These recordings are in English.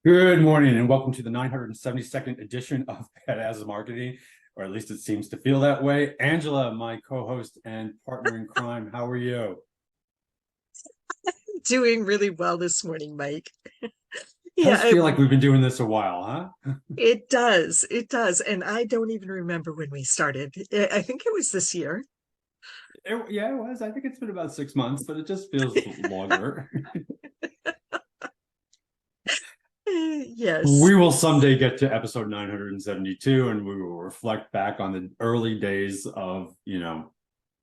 Good morning and welcome to the 972nd edition of Badass Marketing, or at least it seems to feel that way. Angela, my co-host and partner in crime, how are you? Doing really well this morning, Mike. Does Yeah, feel like we've been doing this a while, huh? it does. It does. And I don't even remember when we started. I think it was this year. Yeah, it was. I think it's been about 6 months, but it just feels longer. Yes. We will someday get to episode 972 and we will reflect back on the early days of,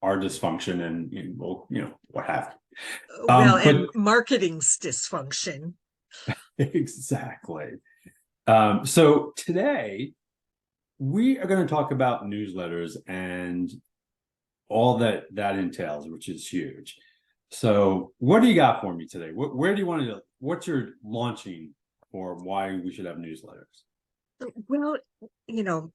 our dysfunction and, what have you. Well, But and marketing's dysfunction. exactly. So today we are going to talk about newsletters and all that entails, which is huge. So what do you got for me today? Where do you want to, what's your launching or why we should have newsletters? Well, you know,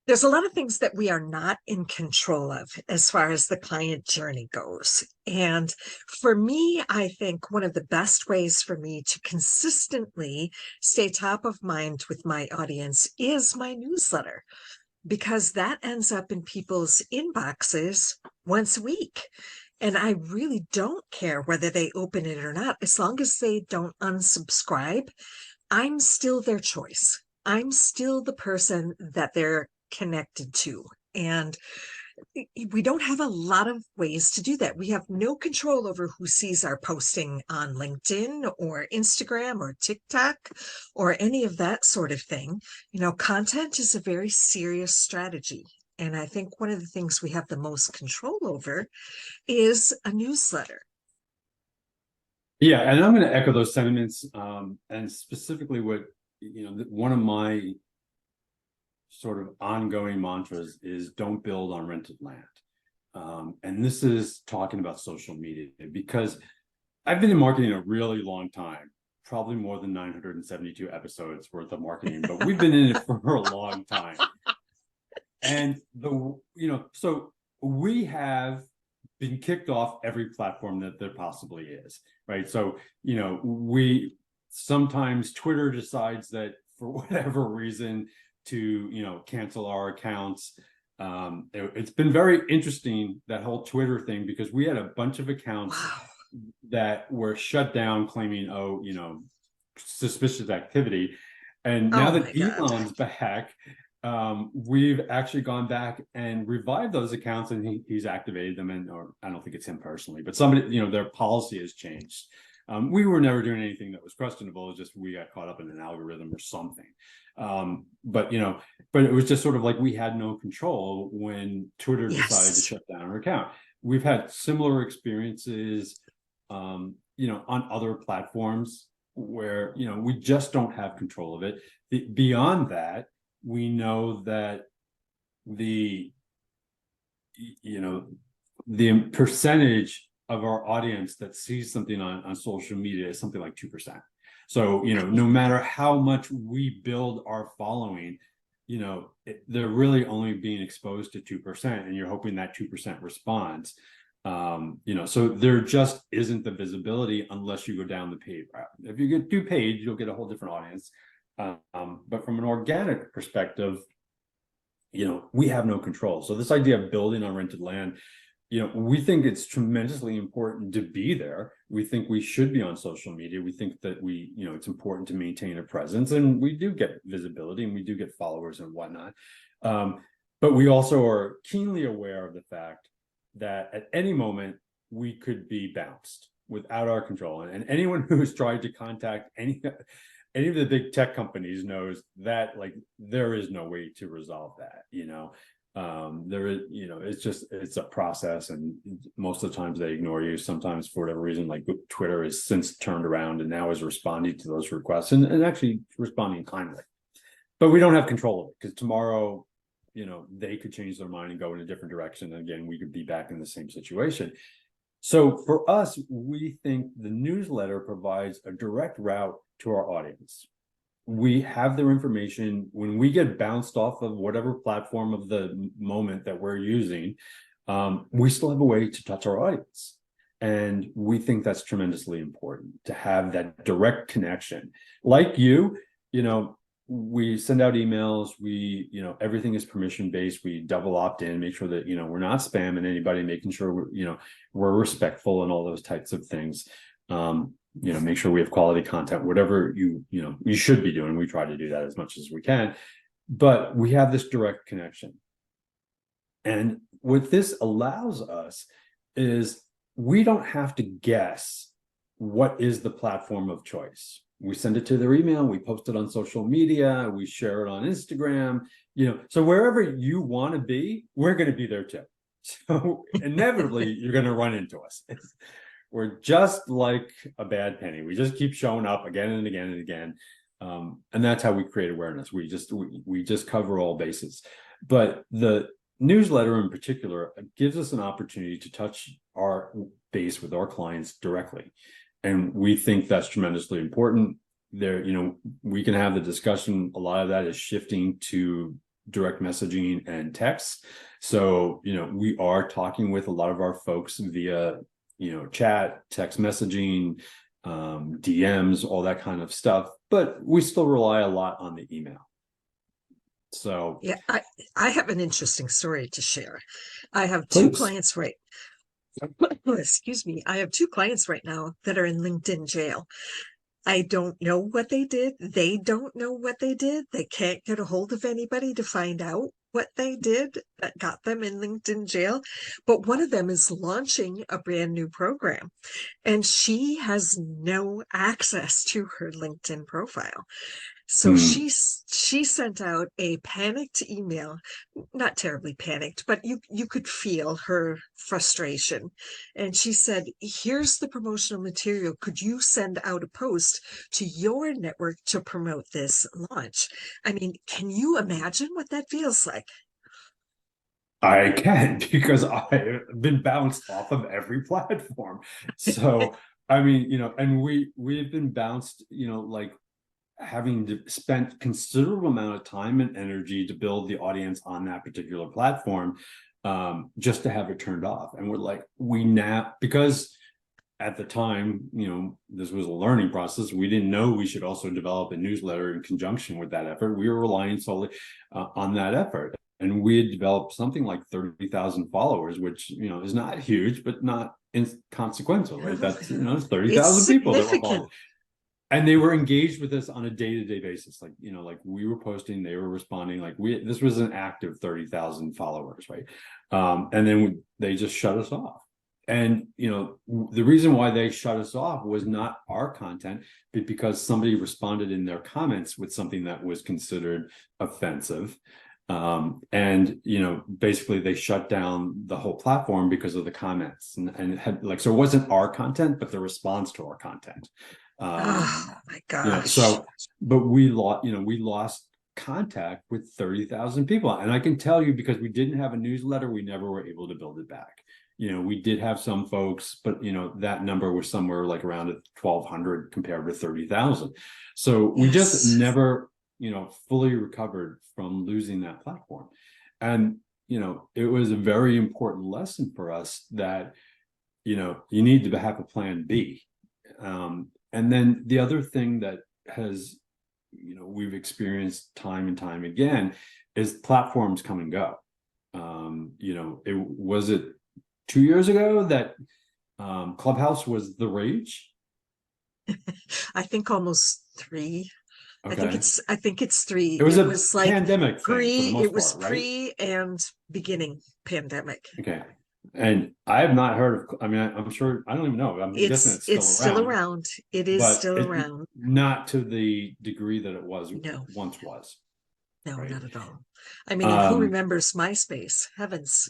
there's a lot of things that we are not in control of as far as the client journey goes. And for me, I think one of the best ways for me to consistently stay top of mind with my audience is my newsletter, because that ends up in people's inboxes once a week. And I really don't care whether they open it or not. As long as they don't unsubscribe, I'm still their choice. I'm still the person that they're connected to. And we don't have a lot of ways to do that. We have no control over who sees our posting on LinkedIn or Instagram or TikTok or any of that sort of thing. Content is a very serious strategy. And I think one of the things we have the most control over is a newsletter. Yeah, and I'm going to echo those sentiments, and specifically what, one of my sort of ongoing mantras is don't build on rented land. And this is talking about social media because I've been in marketing a really long time, probably more than 972 episodes worth of marketing, but we've been in it for a long time. And so we have been kicked off every platform that there possibly is, right? So, we sometimes Twitter decides that for whatever reason to, cancel our accounts. It's been very interesting, that whole Twitter thing, because we had a bunch of accounts Wow. that were shut down claiming, suspicious activity. And now Oh my that God. Elon's back, we've actually gone back and revived those accounts, and he's activated them. And or I don't think it's him personally, but somebody, their policy has changed. We were never doing anything that was questionable. It's just we got caught up in an algorithm or something. But it was just sort of like we had no control when Twitter decided to Yes. shut down our account. We've had similar experiences, on other platforms where, we just don't have control of it. Beyond that, we know that the percentage of our audience that sees something on social media is something like 2%. So, no matter how much we build our following, they're really only being exposed to 2%, and you're hoping that 2% responds. So there just isn't the visibility unless you go down the paid route. If you do paid, you'll get a whole different audience. But from an organic perspective, we have no control. So this idea of building on rented land, we think it's tremendously important to be there. We think we should be on social media. We think that it's important to maintain a presence, and we do get visibility and we do get followers and whatnot. But we also are keenly aware of the fact that at any moment we could be bounced without our control. And anyone who has tried to contact any of the big tech companies knows that, like, there is no way to resolve that. There is, it's a process, and most of the times they ignore you. Sometimes for whatever reason, like Twitter has since turned around and now is responding to those requests and actually responding timely. But we don't have control of it, because tomorrow, they could change their mind and go in a different direction. And again, we could be back in the same situation. So for us, we think the newsletter provides a direct route to our audience. We have their information. When we get bounced off of whatever platform of the moment that we're using, we still have a way to touch our audience. And we think that's tremendously important to have that direct connection. Like we send out emails, everything is permission based. We double opt in, make sure that, we're not spamming anybody, making sure we're respectful and all those types of things. Make sure we have quality content, whatever you should be doing. We try to do that as much as we can, but we have this direct connection. And what this allows us is we don't have to guess what is the platform of choice. We send it to their email, we post it on social media, we share it on Instagram, so wherever you want to be, we're going to be there too. So inevitably, you're going to run into us. We're just like a bad penny. We just keep showing up again and again and again. And that's how we create awareness. We just cover all bases. But the newsletter in particular gives us an opportunity to touch our base with our clients directly. And we think that's tremendously important. We can have the discussion. A lot of that is shifting to direct messaging and text. So, we are talking with a lot of our folks via, chat, text messaging, DMs, all that kind of stuff, but we still rely a lot on the email. So yeah, I have an interesting story to share. I have two clients excuse me. I have two clients right now that are in LinkedIn jail. I don't know what they did. They don't know what they did. They can't get a hold of anybody to find out what they did that got them in LinkedIn jail. But one of them is launching a brand new program, and she has no access to her LinkedIn profile. So she sent out a panicked email, not terribly panicked, but you could feel her frustration. And she said, "Here's the promotional material. Could you send out a post to your network to promote this launch?" I mean, can you imagine what that feels like? I can, because I've been bounced off of every platform. So I mean, and we've been bounced, like having spent considerable amount of time and energy to build the audience on that particular platform, just to have it turned off. And we're like, because at the time, this was a learning process. We didn't know we should also develop a newsletter in conjunction with that effort. We were relying solely on that effort. And we had developed something like 30,000 followers, which, is not huge, but not inconsequential, right? That's, 30,000 people that were following. And they were engaged with us on a day-to-day basis. Like, like we were posting, they were responding, this was an active 30,000 followers, right? And then they just shut us off. And, the reason why they shut us off was not our content, but because somebody responded in their comments with something that was considered offensive. And, basically they shut down the whole platform because of the comments and had so it wasn't our content, but the response to our content. Oh my gosh. But we lost contact with 30,000 people. And I can tell you, because we didn't have a newsletter, we never were able to build it back. We did have some folks, but that number was somewhere like around 1,200 compared to 30,000. So we just never, fully recovered from losing that platform. And, it was a very important lesson for us that, you need to have a plan B. And then the other thing that has, we've experienced time and time again is platforms come and go. It 2 years ago that Clubhouse was the rage? I think almost 3. Okay. I think it's 3. It was like pandemic thing for the most it was part, right? pre and beginning pandemic. Okay. And I have not heard of, I'm sure, I don't even know. I'm guessing it's still around. It is still around. Not to the degree that it was once was. No, right? Not at all. I mean, who remembers MySpace? Heavens.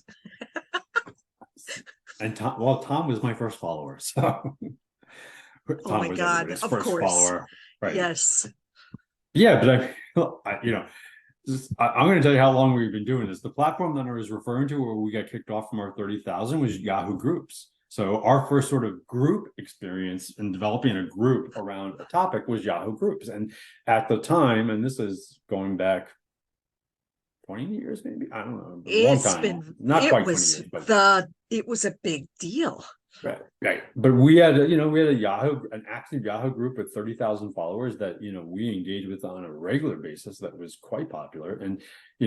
And Tom was my first follower. So oh my God, of course. Follower. Right. Yes. Yeah, but I'm going to tell you how long we've been doing this. The platform that I was referring to where we got kicked off from our 30,000 was Yahoo Groups. So our first sort of group experience in developing a group around a topic was Yahoo Groups. And at the time, and this is going back 20 years, maybe, I don't know, a long time. Not quite 20 years, but it was a big deal. Right, right. But we had, we had an active Yahoo group with 30,000 followers that, we engaged with on a regular basis that was quite popular. And,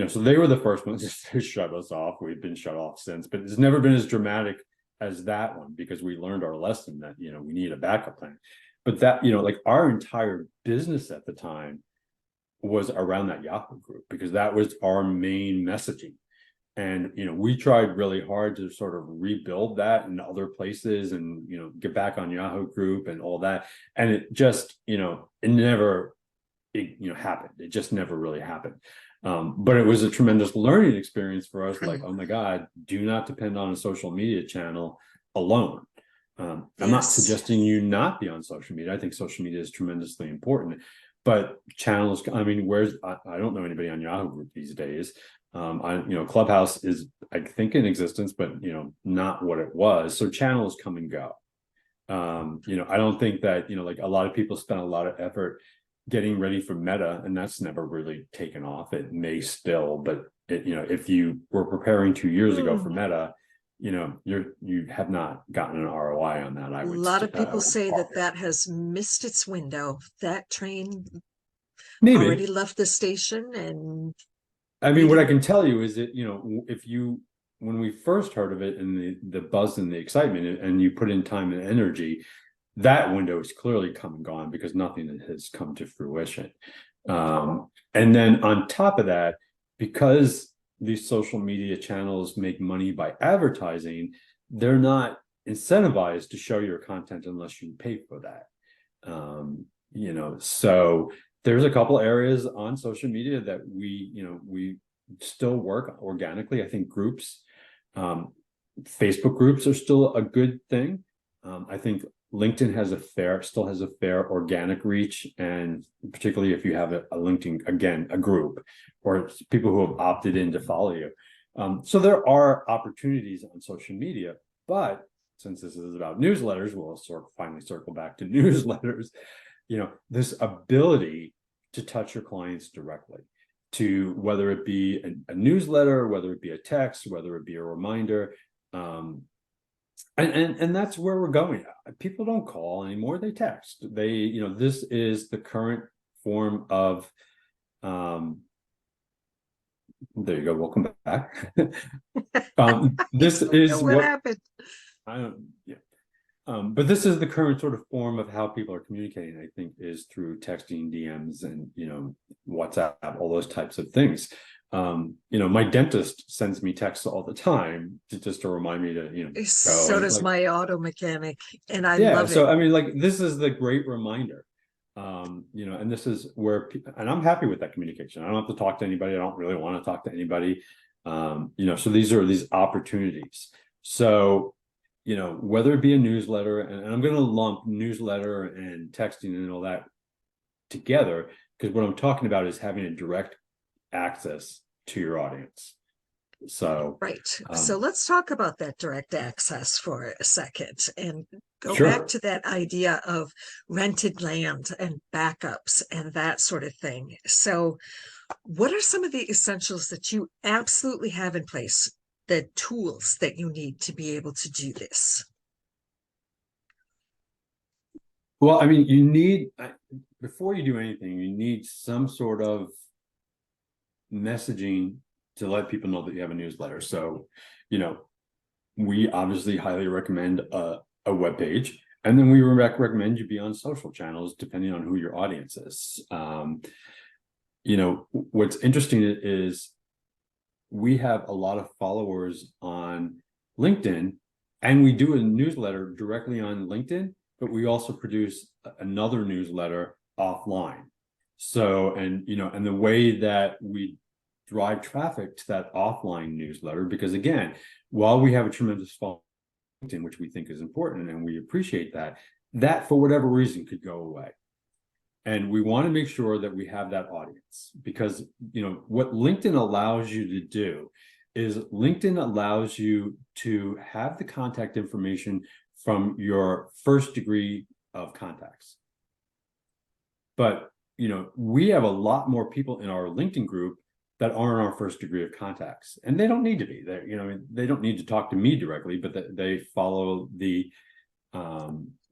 so they were the first ones to shut us off. We've been shut off since, but it's never been as dramatic as that one because we learned our lesson that, we need a backup plan. But that, like our entire business at the time was around that Yahoo group because that was our main messaging. And we tried really hard to sort of rebuild that in other places and get back on Yahoo group and all that, and it just it never happened. It just never really happened. But it was a tremendous learning experience for us, like, oh my god, do not depend on a social media channel alone. I'm not suggesting you not be on social media. I think social media is tremendously important, but channels, I mean, I don't know anybody on Yahoo group these days. Clubhouse is, I think, in existence, but not what it was. So channels come and go. I don't think that like a lot of people spend a lot of effort getting ready for Meta, and that's never really taken off. It may still, but if you were preparing 2 years ago for Meta, you have not gotten an ROI on that. A lot of people say that has missed its window. That train maybe already left the station, and I mean, what I can tell you is that, when we first heard of it and the buzz and the excitement and you put in time and energy, that window is clearly come and gone because nothing has come to fruition. And then on top of that, because these social media channels make money by advertising, they're not incentivized to show your content unless you pay for that. So there's a couple areas on social media that we still work organically. I think groups, Facebook groups are still a good thing. I think LinkedIn still has a fair organic reach, and particularly if you have a LinkedIn, again, a group or people who have opted in to follow you. So there are opportunities on social media, but since this is about newsletters, we'll finally circle back to newsletters. This ability to touch your clients directly, to whether it be a newsletter, whether it be a text, whether it be a reminder. And that's where we're going. People don't call anymore, they text. This is the current form of, there you go, welcome back. This is what happened. I don't, yeah. But this is the current sort of form of how people are communicating, I think, is through texting, DMs, and WhatsApp, all those types of things. My dentist sends me texts all the time just to remind me to go. So does my auto mechanic, and I love it. So I mean, like, this is the great reminder. And this is where and I'm happy with that communication. I don't have to talk to anybody. I don't really want to talk to anybody. So these are these opportunities. So whether it be a newsletter, and I'm going to lump newsletter and texting and all that together, because what I'm talking about is having a direct access to your audience. So, right. So let's talk about that direct access for a second and go sure. back to that idea of rented land and backups and that sort of thing. So what are some of the essentials that you absolutely have in place, the tools that you need to be able to do this? Well, I mean, you need, before you do anything, you need some sort of messaging to let people know that you have a newsletter. So, we obviously highly recommend a web page, and then we recommend you be on social channels depending on who your audience is. What's interesting is we have a lot of followers on LinkedIn, and we do a newsletter directly on LinkedIn, but we also produce another newsletter offline. So, and the way that we drive traffic to that offline newsletter, because again, while we have a tremendous following, which we think is important and we appreciate that for whatever reason could go away. And we want to make sure that we have that audience, because what LinkedIn allows you to do is LinkedIn allows you to have the contact information from your first degree of contacts. But we have a lot more people in our LinkedIn group that aren't our first degree of contacts, and they don't need to be there. You know, they don't need to talk to me directly, but they follow the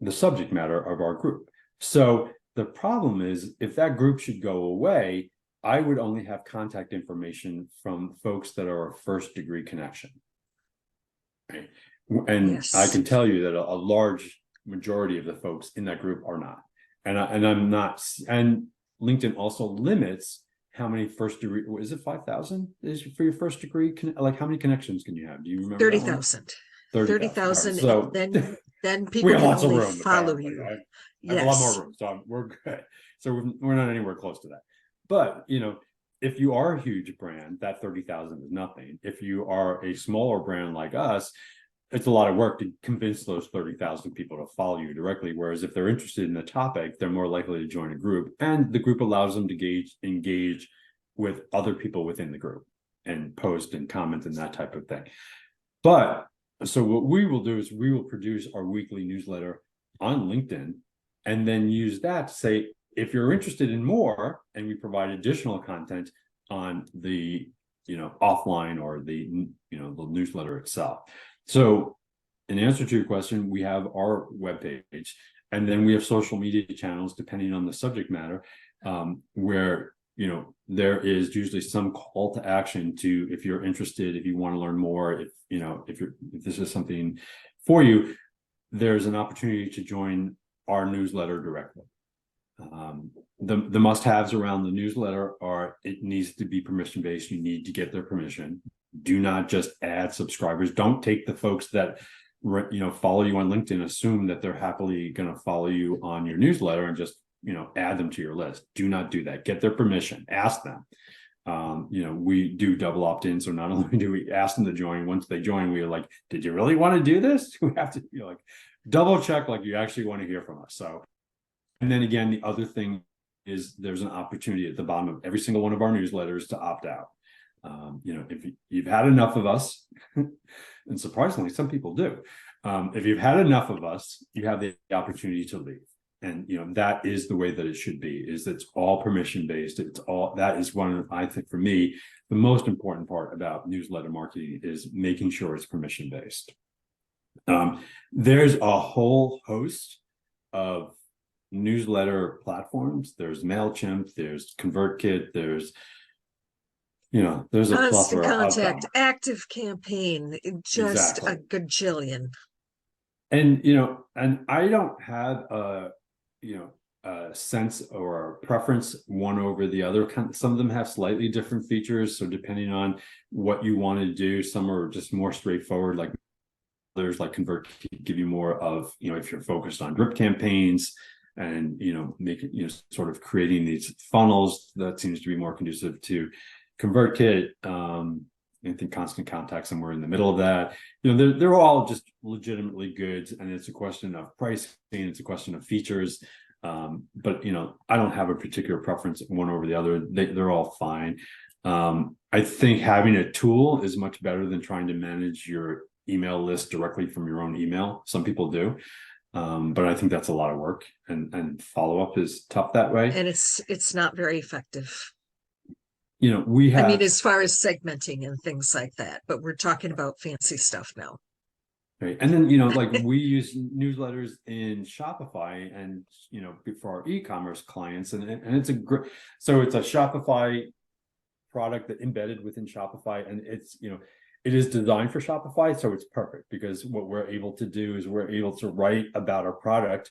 subject matter of our group. So the problem is, if that group should go away, I would only have contact information from folks that are a first degree connection. Right? And Yes. I can tell you that a large majority of the folks in that group are not. And I'm not, and LinkedIn also limits how many first degree, is it 5,000 is for your first degree? Like, how many connections can you have? Do you remember? 30,000. 30,000. So then people we have can lots of only room, follow apparently. you. I have a lot Yes. more room, so we're good. So we're not anywhere close to that. But, you know, if you are a huge brand, that 30,000 is nothing. If you are a smaller brand like us, it's a lot of work to convince those 30,000 people to follow you directly. Whereas if they're interested in the topic, they're more likely to join a group, and the group allows them to engage with other people within the group and post and comment and that type of thing. But so what we will do is we will produce our weekly newsletter on LinkedIn, and then use that to say, if you're interested in more, and we provide additional content on the, you know, offline or the, you know, the newsletter itself. So in answer to your question, we have our webpage, and then we have social media channels, depending on the subject matter, where, you know, there is usually some call to action to, if you're interested, if you want to learn more, if, you know, if this is something for you, there's an opportunity to join our newsletter directly. The must-haves around the newsletter are, it needs to be permission-based. You need to get their permission. Do not just add subscribers. Don't take the folks that, you know, follow you on LinkedIn, assume that they're happily going to follow you on your newsletter and just, you know, add them to your list. Do not do that. Get their permission. Ask them. You know, we do double opt-in, so not only do we ask them to join, once they join, we are like, did you really want to do this? We have to, you know, like, double check, like, you actually want to hear from us. So, and then again, the other thing is, there's an opportunity at the bottom of every single one of our newsletters to opt out. You know, if you've had enough of us, and surprisingly, some people do. If you've had enough of us, you have the opportunity to leave. And, you know, that is the way that it should be, is it's all permission based. It's all, that is one of, I think for me, the most important part about newsletter marketing is making sure it's permission based. There's a whole host of newsletter platforms. There's Mailchimp, there's ConvertKit, there's, you know, there's a Constant plethora Contact, of them. Active Campaign, just Exactly. a gajillion. And, you know, and I don't have a, you know, a sense or a preference one over the other. Some of them have slightly different features. So depending on what you want to do, some are just more straightforward, like others like ConvertKit give you more of, you know, if you're focused on drip campaigns and, you know, making, you know, sort of creating these funnels, that seems to be more conducive to ConvertKit. I think Constant Contact somewhere in the middle of that. You know, they're all just legitimately good, and it's a question of pricing, it's a question of features. But, you know, I don't have a particular preference one over the other. They're all fine. I think having a tool is much better than trying to manage your email list directly from your own email. Some people do. But I think that's a lot of work, and follow-up is tough that way. And it's not very effective. You know, we have, I mean, as far as segmenting and things like that, but we're talking about fancy stuff now. right. And then, you know, like, we use newsletters in Shopify, and, you know, for our e-commerce clients, and it's a great, so it's a Shopify product that embedded within Shopify, and it's, you know, it is designed for Shopify, so it's perfect, because what we're able to do is we're able to write about our product,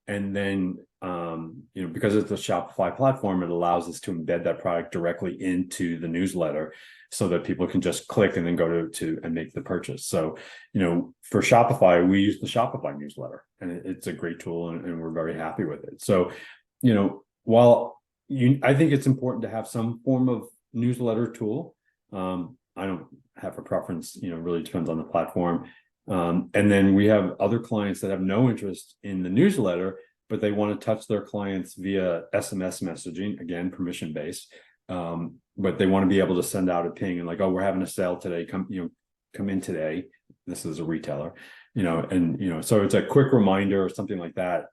and then, you know, because it's a Shopify platform, it allows us to embed that product directly into the newsletter, so that people can just click and then go to and make the purchase. So, you know, for Shopify, we use the Shopify newsletter, and it's a great tool, and we're very happy with it. So, you know, while I think it's important to have some form of newsletter tool, I don't have a preference, you know, really depends on the platform. And then we have other clients that have no interest in the newsletter, but they want to touch their clients via SMS messaging, again, permission based. But they want to be able to send out a ping and, like, oh, we're having a sale today. Come in today. This is a retailer, you know, and, you know, so it's a quick reminder or something like that.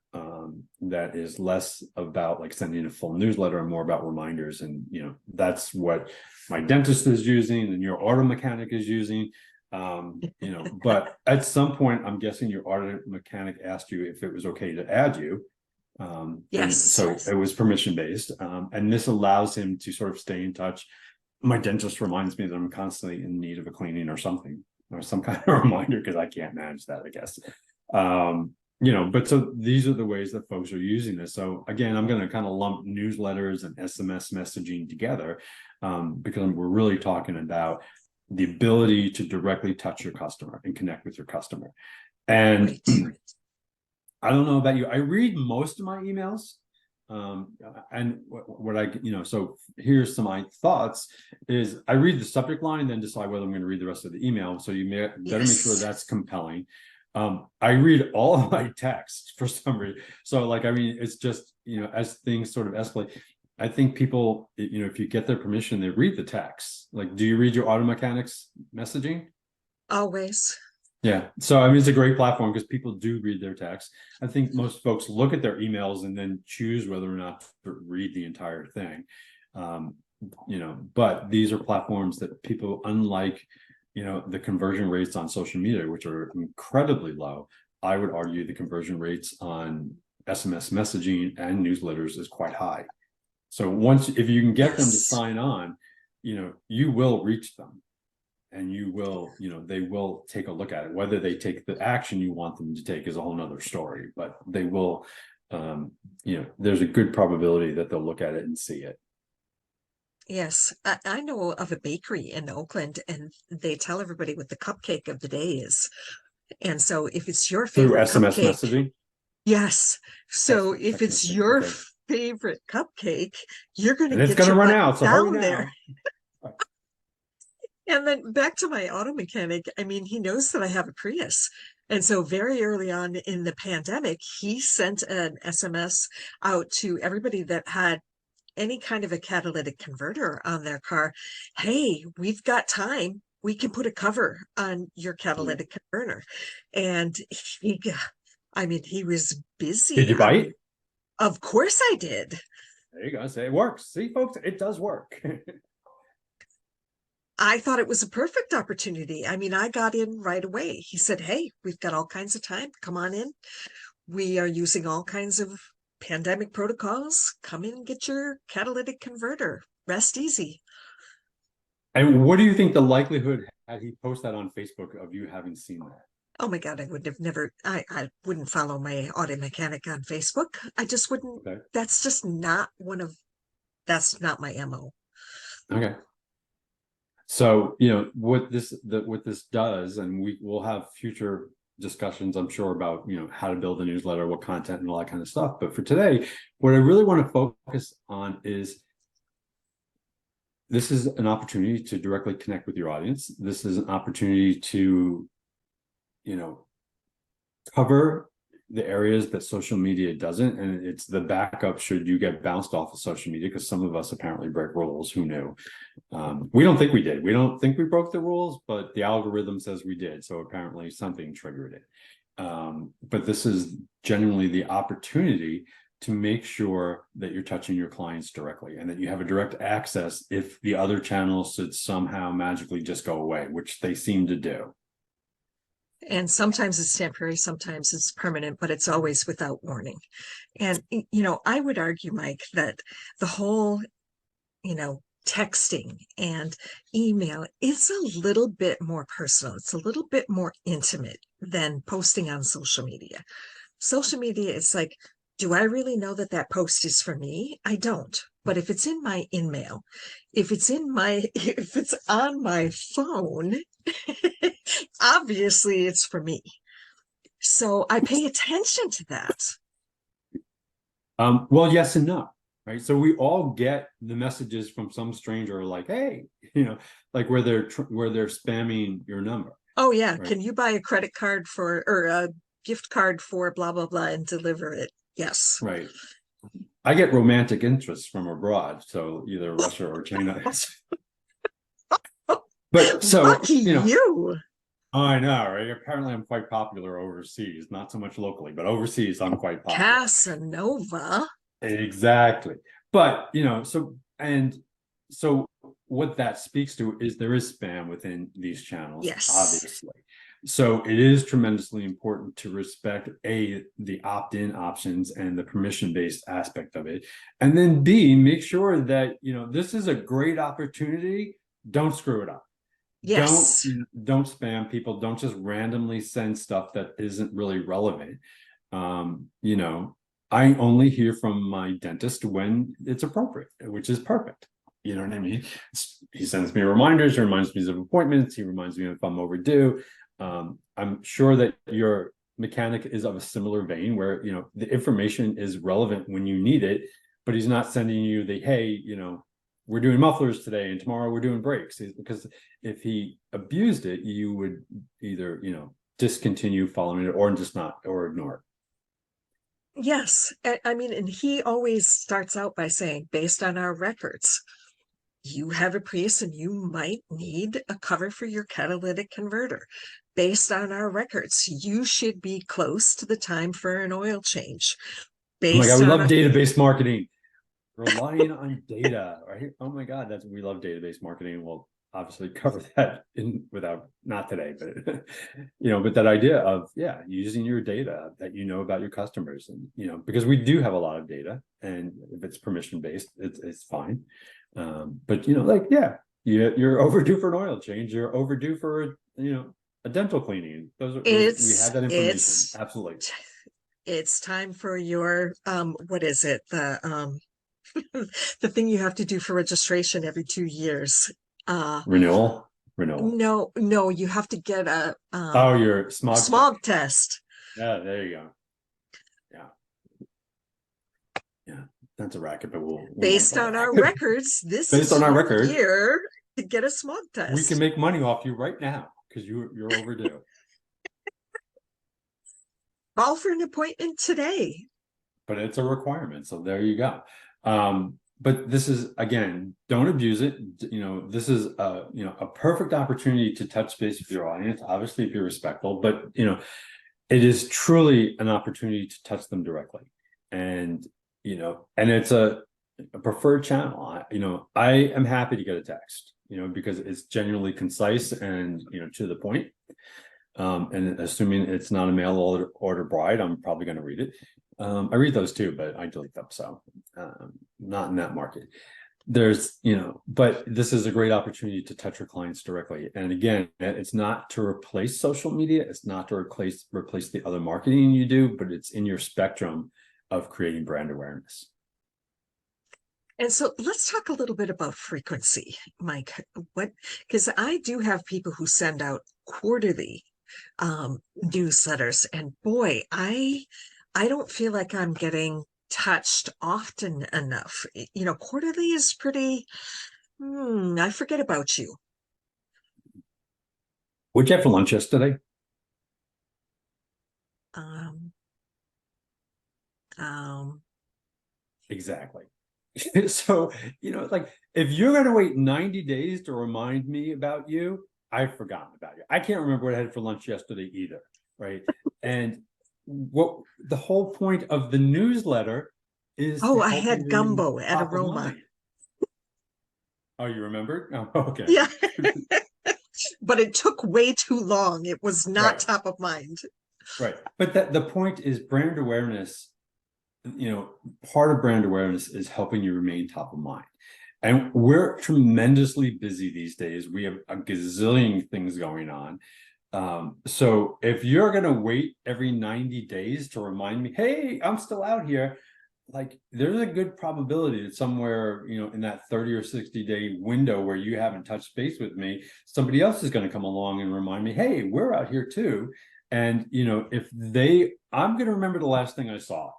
that is less about like sending a full newsletter and more about reminders. And, you know, that's what my dentist is using and your auto mechanic is using. You know, but at some point, I'm guessing your auto mechanic asked you if it was okay to add you. And Yes. so it was permission based. And this allows him to sort of stay in touch. My dentist reminds me that I'm constantly in need of a cleaning or something, or some kind of reminder, because I can't manage that, I guess. You know, but so these are the ways that folks are using this. So again, I'm going to kind of lump newsletters and SMS messaging together, because we're really talking about the ability to directly touch your customer and connect with your customer. And Right. I don't know about you, I read most of my emails. And what I, you know, so here's some of my thoughts is I read the subject line and then decide whether I'm going to read the rest of the email. So you better make sure Yes. that's compelling. I read all of my texts for some reason. So like, I mean, it's just, you know, as things sort of escalate, I think people, you know, if you get their permission, they read the text. Like, do you read your auto mechanics messaging? Always. Yeah. So, I mean, it's a great platform because people do read their text. I think most folks look at their emails and then choose whether or not to read the entire thing. You know, but these are platforms that people, unlike, you know, the conversion rates on social media, which are incredibly low, I would argue the conversion rates on SMS messaging and newsletters is quite high. So once, if you can get them to Yes. sign on, you know, you will reach them. And you will, you know, they will take a look at it. Whether they take the action you want them to take is a whole nother story, but they will, you know, there's a good probability that they'll look at it and see it. Yes. I know of a bakery in Oakland, and they tell everybody what the cupcake of the day is. And so if it's your Through favorite SMS cupcake, messaging. yes. That's So if it's interesting. your Okay. favorite cupcake, you're going to And it's get going to your run butt out. So hurry down there. now. And then back to my auto mechanic. I mean, he knows that I have a Prius. And so very early on in the pandemic, he sent an SMS out to everybody that had any kind of a catalytic converter on their car. Hey, we've got time. We can put a cover on your catalytic converter. And he, I mean, he was Did busy. you I mean, bite? of course I did. There you go. Say it works. See, folks, it does work. I thought it was a perfect opportunity. I mean, I got in right away. He said, hey, we've got all kinds of time. Come on in. We are using all kinds of pandemic protocols. Come in and get your catalytic converter. Rest easy. And what do you think the likelihood, had he post that on Facebook, of you having seen that? Oh my God, I would have never, I wouldn't follow my auto mechanic on Facebook. I just wouldn't, Okay. that's just not that's not my MO. Okay. So, you know, what this does, and we will have future discussions, I'm sure, about, you know, how to build a newsletter, what content and all that kind of stuff. But for today, what I really want to focus on is this is an opportunity to directly connect with your audience. This is an opportunity to, you know, cover the areas that social media doesn't, and it's the backup should you get bounced off of social media, because some of us apparently break rules. Who knew? We don't think we did. We don't think we broke the rules, but the algorithm says we did. So apparently something triggered it. But this is genuinely the opportunity to make sure that you're touching your clients directly and that you have a direct access if the other channels should somehow magically just go away, which they seem to do. And sometimes it's temporary, sometimes it's permanent, but it's always without warning. And, you know, I would argue, Mike, that the whole, you know, texting and email is a little bit more personal. It's a little bit more intimate than posting on social media. Social media is like, do I really know that that post is for me? I don't. But if it's in my email, if it's if it's on my phone, obviously it's for me. So I pay attention to that. Well, yes and no, right? So we all get the messages from some stranger like, hey, you know, like where they're spamming your number. Oh yeah, Right. can you buy a credit card for or a gift card for blah blah blah and deliver it? Yes. Right. I get romantic interest from abroad, so either Russia or China. But so, Lucky you know, you. I know, right? Apparently I'm quite popular overseas, not so much locally, but overseas I'm quite popular. Casanova. Exactly. But, so what that speaks to is there is spam within these channels, Yes. obviously. So it is tremendously important to respect the opt-in options and the permission-based aspect of it. And then B, make sure that, this is a great opportunity. Don't screw it up. Don't Yes. don't spam people. Don't just randomly send stuff that isn't really relevant. Um, you know, I only hear from my dentist when it's appropriate, which is perfect. You know what I mean? He sends me reminders, he reminds me of appointments, he reminds me if I'm overdue. I'm sure that your mechanic is of a similar vein where, the information is relevant when you need it, but he's not sending you the, hey, we're doing mufflers today and tomorrow we're doing brakes. Because if he abused it, you would either, discontinue following it or just not, or ignore it. Yes. I mean, and he always starts out by saying, based on our records, you have a Prius and you might need a cover for your catalytic converter. Based on our records, you should be close to the time for an oil change. Oh my God, Based we on love a, database marketing. Relying on data, right? Oh my God, we love database marketing. We'll obviously cover that without not today, but but that idea of using your data that you know about your customers, and because we do have a lot of data, and if it's permission based, it's fine. But you're overdue for an oil change. You're overdue for a dental cleaning. Those we it's have that information. it's Absolutely. it's time for your what is it? The thing you have to do for registration every 2 years. Uh Renewal. no, you have to get a Oh, your smog check. smog test. Yeah, there you go. Yeah, yeah, that's a racket, but we won't Based go on there. our records, this Based is on our your record, year to get a smog we can test. make money off you right now because you're overdue. Call for an appointment today. But it's a requirement, so there you go. But this is, again, don't abuse it. This is a perfect opportunity to touch base with your audience, obviously if you're respectful, but it is truly an opportunity to touch them directly. And and it's a preferred channel. I am happy to get a text, because it's genuinely concise and to the point. And assuming it's not a mail order bride, I'm probably going to read it. I read those too, but I delete them, so not in that market. But this is a great opportunity to touch your clients directly. And again, it's not to replace social media. It's not to replace the other marketing you do, but it's in your spectrum of creating brand awareness. And so let's talk a little bit about frequency, Mike. Because I do have people who send out quarterly newsletters, and boy, I don't feel like I'm getting touched often enough. Quarterly is pretty, I forget about you. What'd you have for lunch yesterday? Um, um, Exactly. So, like if you're going to wait 90 days to remind me about you, I've forgotten about you. I can't remember what I had for lunch yesterday either. Right. And what the whole point of the newsletter is to oh, I help you had remain gumbo at top of Aroma. mind. Oh, you remembered? Oh, okay. Yeah. But it took way too long. It was not Right. top of mind. Right. But the point is brand awareness. Part of brand awareness is helping you remain top of mind. And we're tremendously busy these days. We have a gazillion things going on. So if you're going to wait every 90 days to remind me, hey, I'm still out here, like there's a good probability that somewhere, in that 30 or 60-day window where you haven't touched base with me, somebody else is going to come along and remind me, hey, we're out here too. And, I'm going to remember the last thing I saw.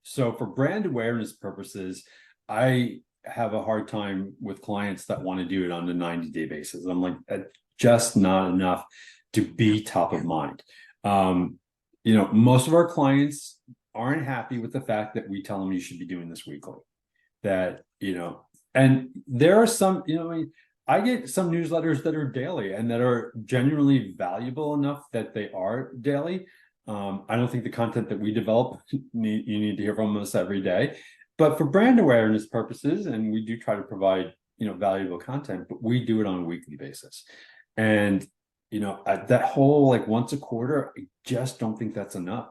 So for brand awareness purposes, I have a hard time with clients that want to do it on a 90-day basis. I'm like, just not enough to be top of mind. Most of our clients aren't happy with the fact that we tell them you should be doing this weekly. That, and there are some, I get some newsletters that are daily and that are genuinely valuable enough that they are daily. I don't think the content that we develop, you need to hear from us every day. But for brand awareness purposes, and we do try to provide, valuable content, but we do it on a weekly basis. And, that whole like once a quarter, I just don't think that's enough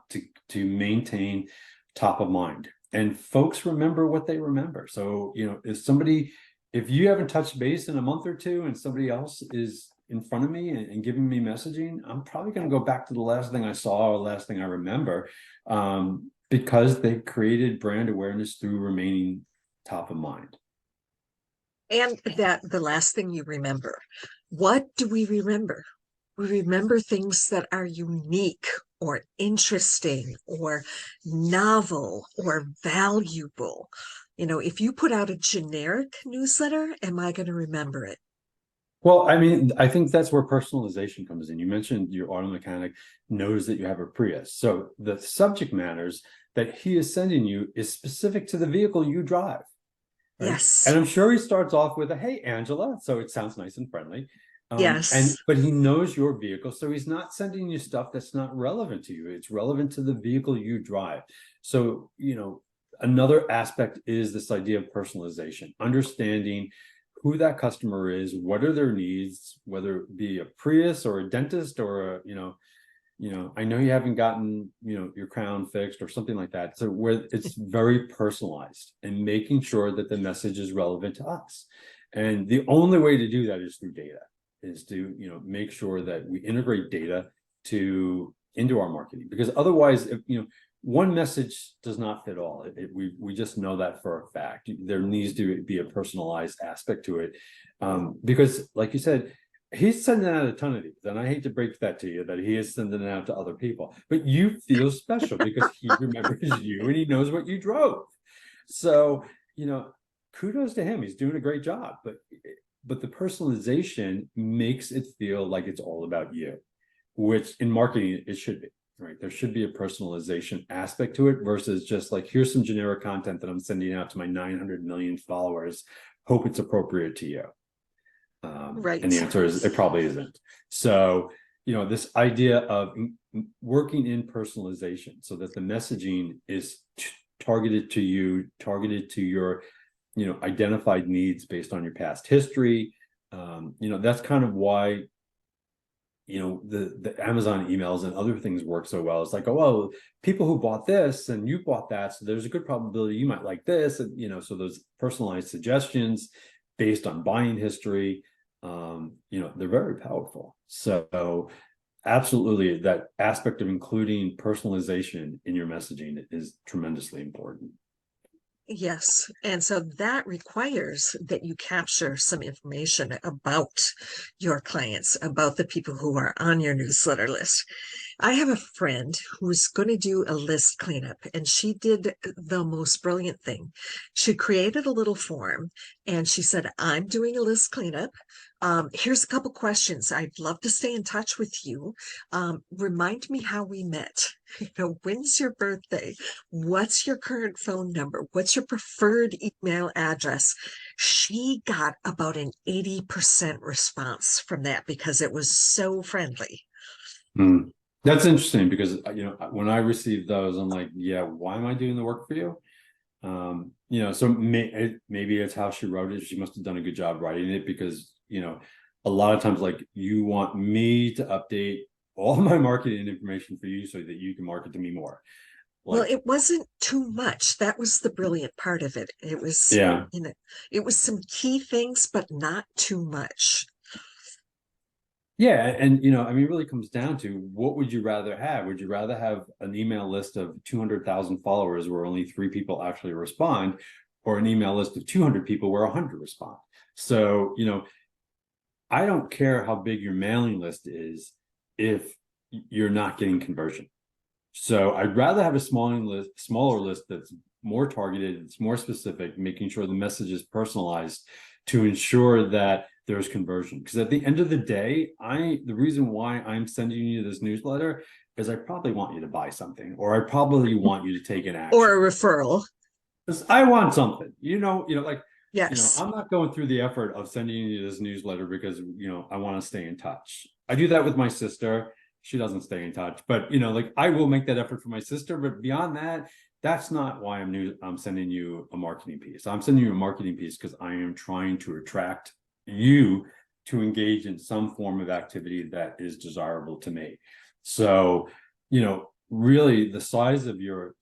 to maintain top of mind. And folks remember what they remember. So, if you haven't touched base in a month or two and somebody else is in front of me and giving me messaging, I'm probably going to go back to the last thing I saw or last thing I remember, because they've created brand awareness through remaining top of mind. And that the last thing you remember. What do we remember? We remember things that are unique or interesting or novel or valuable. If you put out a generic newsletter, am I going to remember it? Well, I mean, I think that's where personalization comes in. You mentioned your auto mechanic knows that you have a Prius. So the subject matters that he is sending you is specific to the vehicle you drive. Right. And Yes. I'm sure he starts off with a, hey, Angela. So it sounds nice and friendly. Yes. But he knows your vehicle. So he's not sending you stuff that's not relevant to you. It's relevant to the vehicle you drive. So, another aspect is this idea of personalization, understanding who that customer is, what are their needs, whether it be a Prius or a dentist or I know you haven't gotten, your crown fixed or something like that. So where it's very personalized and making sure that the message is relevant to us. And the only way to do that is through data, is to, make sure that we integrate data into our marketing, because otherwise, if, one message does not fit all. We just know that for a fact. There needs to be a personalized aspect to it, because like you said, he's sending out a ton of these, and I hate to break that to you, that he is sending it out to other people, but you feel special because he remembers you and he knows what you drove. So, kudos to him. He's doing a great job, but the personalization makes it feel like it's all about you, which in marketing it should be. Right. There should be a personalization aspect to it versus just like, here's some generic content that I'm sending out to my 900 million followers. Hope it's appropriate to you. Right. And the answer is it probably isn't. So, this idea of working in personalization so that the messaging is targeted to you, targeted to your, identified needs based on your past history. That's kind of why the Amazon emails and other things work so well. It's like, oh, well, people who bought this and you bought that, so there's a good probability you might like this. And so those personalized suggestions based on buying history, they're very powerful. So absolutely, that aspect of including personalization in your messaging is tremendously important. Yes. And so that requires that you capture some information about your clients, about the people who are on your newsletter list. I have a friend who's going to do a list cleanup, and she did the most brilliant thing. She created a little form and she said, I'm doing a list cleanup. Here's a couple questions. I'd love to stay in touch with you. Remind me how we met. When's your birthday? What's your current phone number? What's your preferred email address? She got about an 80% response from that because it was so friendly. Hmm. That's interesting because, when I received those, I'm like, yeah, why am I doing the work for you? So maybe it's how she wrote it. She must have done a good job writing it because, a lot of times, like, you want me to update all my marketing information for you so that you can market to me more. Well, Like, it wasn't too much. That was the brilliant part of it. yeah. It was some key things, but not too much. Yeah, and I mean, it really comes down to what would you rather have? Would you rather have an email list of 200,000 followers where only 3 people actually respond, or an email list of 200 people where 100 respond? So, I don't care how big your mailing list is if you're not getting conversion. So I'd rather have a smaller list that's more targeted, it's more specific, making sure the message is personalized to ensure that there's conversion. Because at the end of the day, the reason why I'm sending you this newsletter is I probably want you to buy something, or I probably want you to take an Or action. a referral. Because I want something, like Yes. I'm not going through the effort of sending you this newsletter because, I want to stay in touch. I do that with my sister. She doesn't stay in touch, but like I will make that effort for my sister. But beyond that, that's not why I'm sending you a marketing piece. I'm sending you a marketing piece because I am trying to attract you to engage in some form of activity that is desirable to me. So, really the size of your,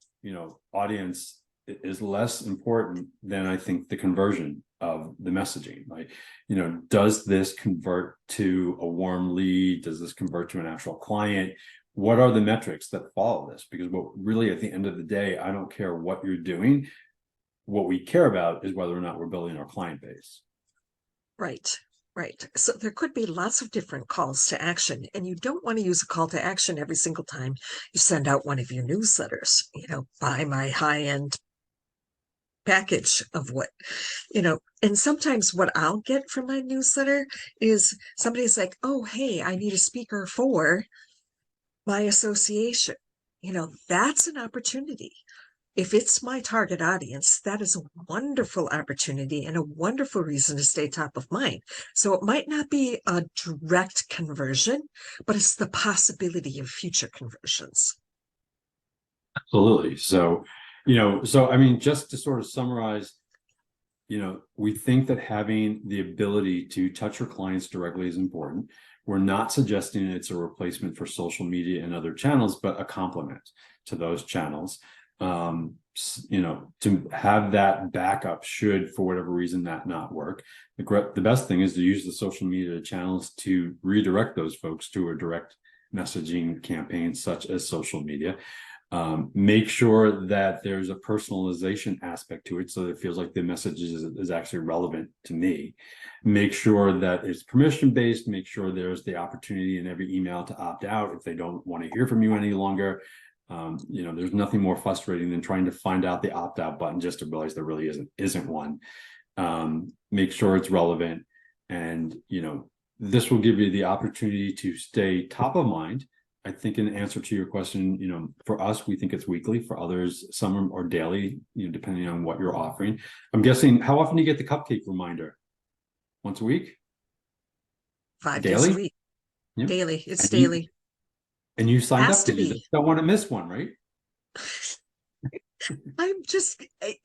audience is less important than I think the conversion of the messaging. Like, does this convert to a warm lead? Does this convert to an actual client? What are the metrics that follow this? Because what really, at the end of the day, I don't care what you're doing. What we care about is whether or not we're building our client base. Right. Right. So there could be lots of different calls to action, and you don't want to use a call to action every single time you send out one of your newsletters. Buy my high-end package of what, and sometimes what I'll get from my newsletter is somebody's like, oh, hey, I need a speaker for my association. That's an opportunity. If it's my target audience, that is a wonderful opportunity and a wonderful reason to stay top of mind. So it might not be a direct conversion, but it's the possibility of future conversions. Absolutely. So I mean, just to sort of summarize, we think that having the ability to touch your clients directly is important. We're not suggesting it's a replacement for social media and other channels, but a complement to those channels. To have that backup should, for whatever reason, that not work. The best thing is to use the social media channels to redirect those folks to a direct messaging campaign, such as social media. Make sure that there's a personalization aspect to it so that it feels like the message is actually relevant to me. Make sure that it's permission based. Make sure there's the opportunity in every email to opt out if they don't want to hear from you any longer. There's nothing more frustrating than trying to find out the opt out button just to realize there really isn't one. Make sure it's relevant, and this will give you the opportunity to stay top of mind. I think in answer to your question, for us, we think it's weekly. For others, some are daily, depending on what you're offering. I'm guessing, how often do you get the cupcake reminder? Once a week? 5 days a Daily? week. Yeah. Daily. It's And you, daily. and you signed Has up to because you be. just don't want to miss one, right?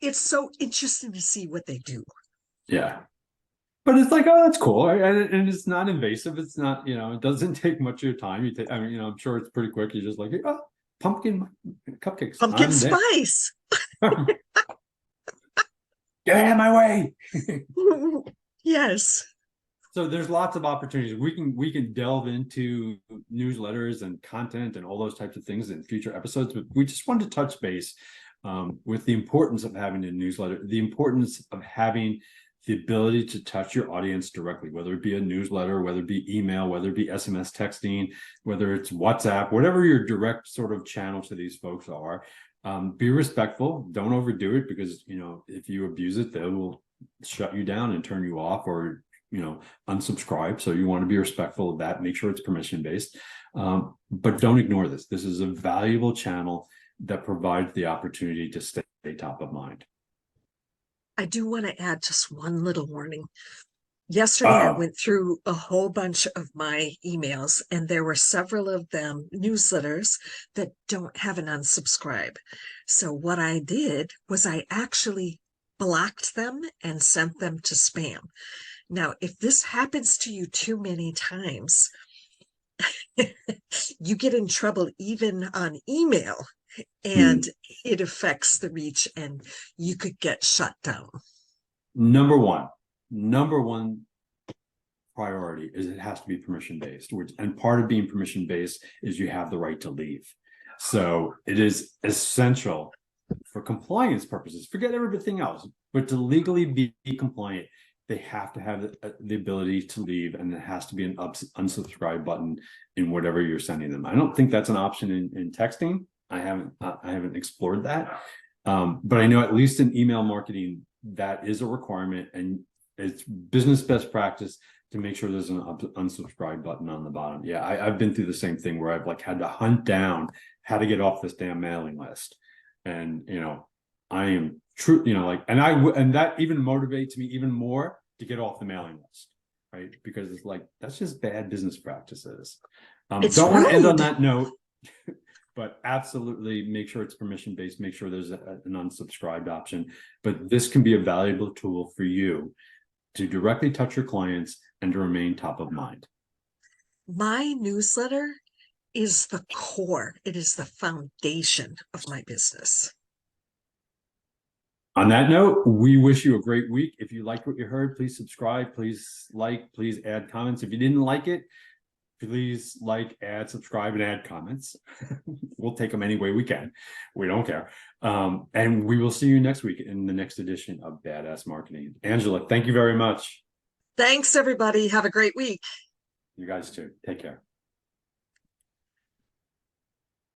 It's so interesting to see what they do. Yeah. But it's like, oh, that's cool. And it's not invasive. It's not, it doesn't take much of your time. I'm sure it's pretty quick. You're just like, oh, pumpkin cupcakes. Pumpkin I'm there. spice. Get out of my way. Yes. So there's lots of opportunities. We can delve into newsletters and content and all those types of things in future episodes, but we just wanted to touch base with the importance of having a newsletter, the importance of having the ability to touch your audience directly, whether it be a newsletter, whether it be email, whether it be SMS texting, whether it's WhatsApp, whatever your direct sort of channel to these folks are. Be respectful. Don't overdo it, because if you abuse it, they will shut you down and turn you off, or unsubscribe. So you want to be respectful of that. Make sure it's permission based, but don't ignore this. This is a valuable channel that provides the opportunity to stay top of mind. I do want to add just one little warning. Yesterday, I went through a whole bunch of my emails, and there were several of them newsletters that don't have an unsubscribe. So what I did was I actually blocked them and sent them to spam. Now, if this happens to you too many times, you get in trouble even on email, and it affects the reach, and you could get shut down. Number one priority is it has to be permission based, and part of being permission based is you have the right to leave. So it is essential for compliance purposes, forget everything else, but to legally be compliant, they have to have the ability to leave, and there has to be an unsubscribe button in whatever you're sending them. I don't think that's an option in texting. I haven't explored that, but I know at least in email marketing that is a requirement, and it's business best practice to make sure there's an unsubscribe button on the bottom. Yeah, I've been through the same thing where I've had to hunt down how to get off this damn mailing list, and I am true, you know, like, and that even motivates me even more to get off the mailing list, right? Because it's like, that's just bad business practices. It's Don't want to end on rude. that note, but absolutely make sure it's permission based, make sure there's an unsubscribed option. But this can be a valuable tool for you to directly touch your clients and to remain top of mind. My newsletter is the core, it is the foundation of my business. On that note, we wish you a great week. If you liked what you heard, please subscribe, please like, please add comments. If you didn't like it, please like, add, subscribe, and add comments. We'll take them any way we can. We don't care. And we will see you next week in the next edition of Badass Marketing. Angela, thank you very much. Thanks, everybody. Have a great week. You guys too. Take care.